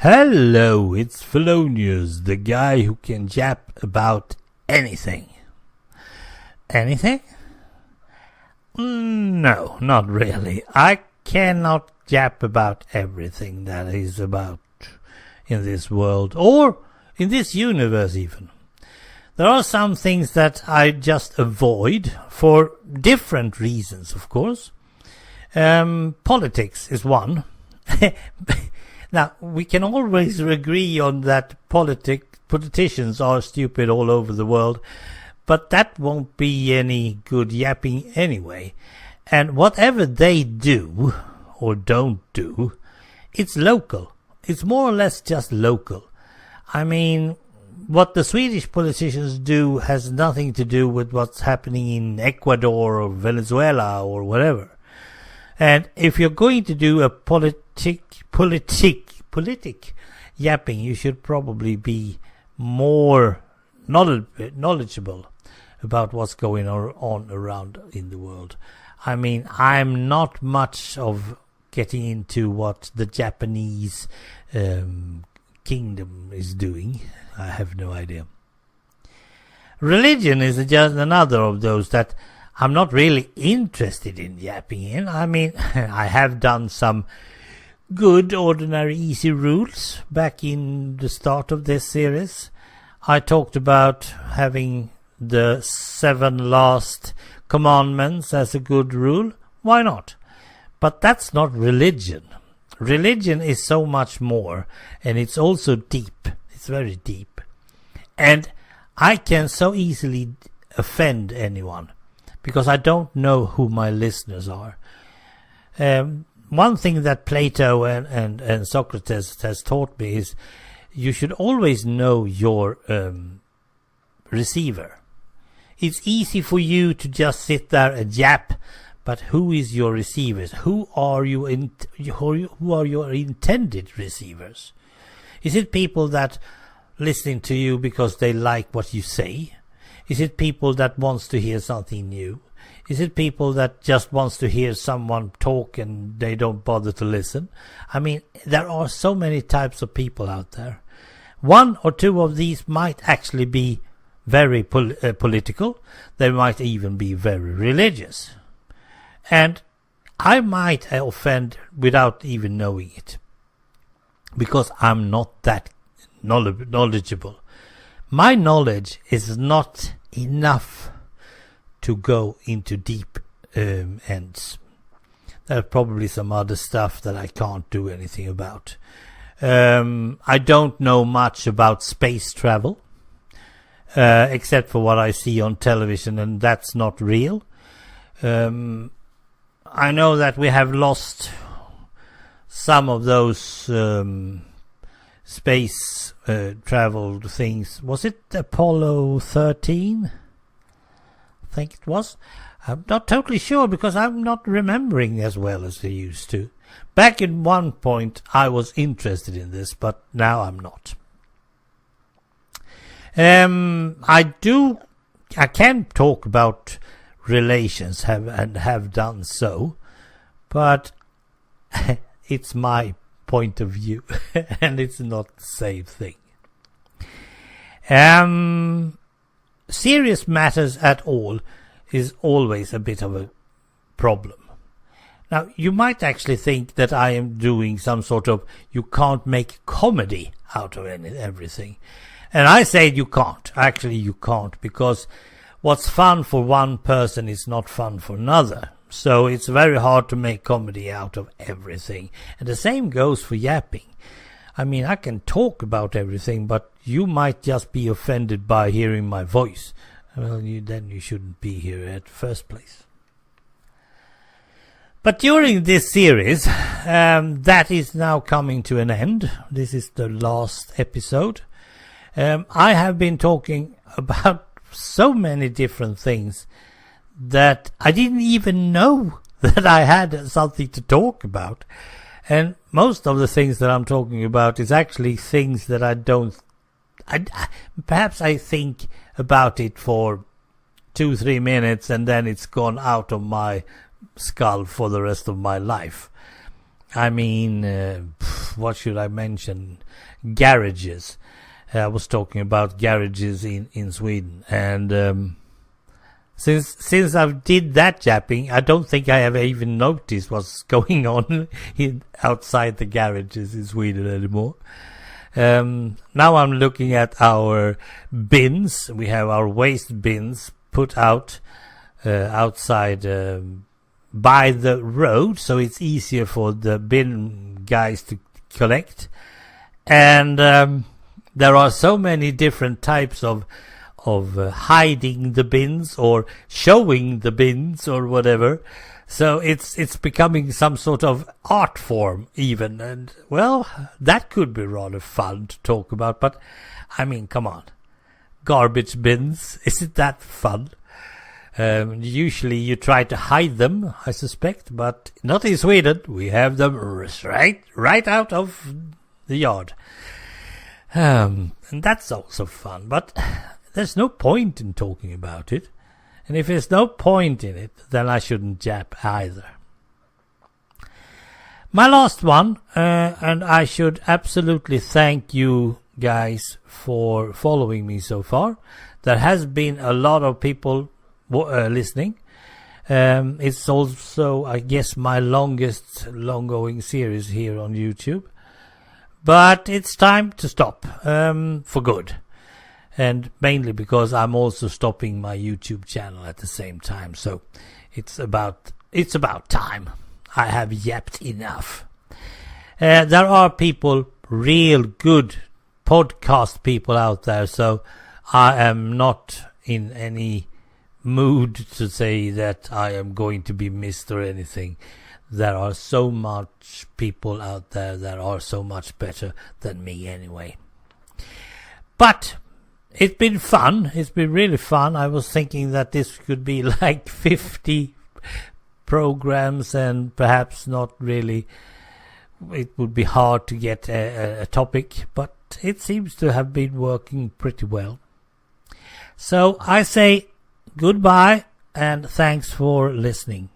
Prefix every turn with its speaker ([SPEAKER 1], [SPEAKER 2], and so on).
[SPEAKER 1] Hello, it's Fellonius, the guy who can yap about anything. Anything? No, not really. I cannot yap about everything that is about in this world, or in this universe even. There are some things that I just avoid for different reasons, of course. Politics is one. Now, we can always agree on that politicians are stupid all over the world, but that won't be any good yapping anyway. And whatever they do, or don't do, it's local. It's more or less just local. I mean, what the Swedish politicians do has nothing to do with what's happening in Ecuador or Venezuela or whatever. And if you're going to do a politic yapping, you should probably be more knowledgeable about what's going on around in the world. I mean, I'm not much of getting into what the Japanese kingdom is doing. I have no idea. Religion is just another of those that I'm not really interested in yapping in. I mean, I have done some good, ordinary, easy rules back in the start of this series. I talked about having the 7 last commandments as a good rule. Why not? But that's not religion. Religion is so much more, and it's also deep. It's very deep. And I can so easily offend anyone, because I don't know who my listeners are. One thing that Plato and Socrates has taught me is you should always know your receiver. It's easy for you to just sit there and yap, but who is your receivers? Who are your intended receivers? Is it people that listening to you because they like what you say? Is it people that wants to hear something new? Is it people that just wants to hear someone talk and they don't bother to listen? I mean, there are so many types of people out there. 1 or 2 of these might actually be very political. They might even be very religious. And I might offend without even knowing it, because I'm not that knowledgeable. My knowledge is not enough to go into deep ends. There's probably some other stuff that I can't do anything about. I don't know much about space travel, except for what I see on television, and that's not real. I know that we have lost some of those space travel things. Was it Apollo 13? I think it was. I'm not totally sure, because I'm not remembering as well as I used to. Back in one point I was interested in this, but now I'm not. I can talk about relations, have done so, but it's my point of view and it's not the same thing. Serious matters at all is always a bit of a problem. Now, you might actually think that I am doing some sort of you can't make comedy out of everything. And I say you can't. Actually, you can't, because what's fun for one person is not fun for another. So it's very hard to make comedy out of everything. And the same goes for yapping. I mean, I can talk about everything, but you might just be offended by hearing my voice. Well, then you shouldn't be here at the first place. But during this series, that is now coming to an end. This is the last episode. I have been talking about so many different things that I didn't even know that I had something to talk about. And most of the things that I'm talking about is actually things that perhaps I think about it for 2-3 minutes and then it's gone out of my skull for the rest of my life. I mean, what should I mention? Garages. I was talking about garages in Sweden, and since I did that yapping, I don't think I have even noticed what's going on outside the garages in Sweden anymore. Now I'm looking at our bins. We have our waste bins put out outside by the road, so it's easier for the bin guys to collect. And there are so many different types of hiding the bins or showing the bins or whatever. So it's becoming some sort of art form even. And, well, that could be rather fun to talk about. But, I mean, come on. Garbage bins, isn't that fun? Usually you try to hide them, I suspect. But not in Sweden. We have them right out of the yard. And that's also fun. But there's no point in talking about it. And if there's no point in it, then I shouldn't yap either. My last one, and I should absolutely thank you guys for following me so far. There has been a lot of people listening. It's also, I guess, my longest long-going series here on YouTube. But it's time to stop for good. And mainly because I'm also stopping my YouTube channel at the same time. So it's about time. I have yapped enough. There are people, real good podcast people out there. So I am not in any mood to say that I am going to be missed or anything. There are so much people out there that are so much better than me anyway. But it's been fun. It's been really fun. I was thinking that this could be like 50 programs and perhaps not really. It would be hard to get a topic, but it seems to have been working pretty well. So I say goodbye and thanks for listening.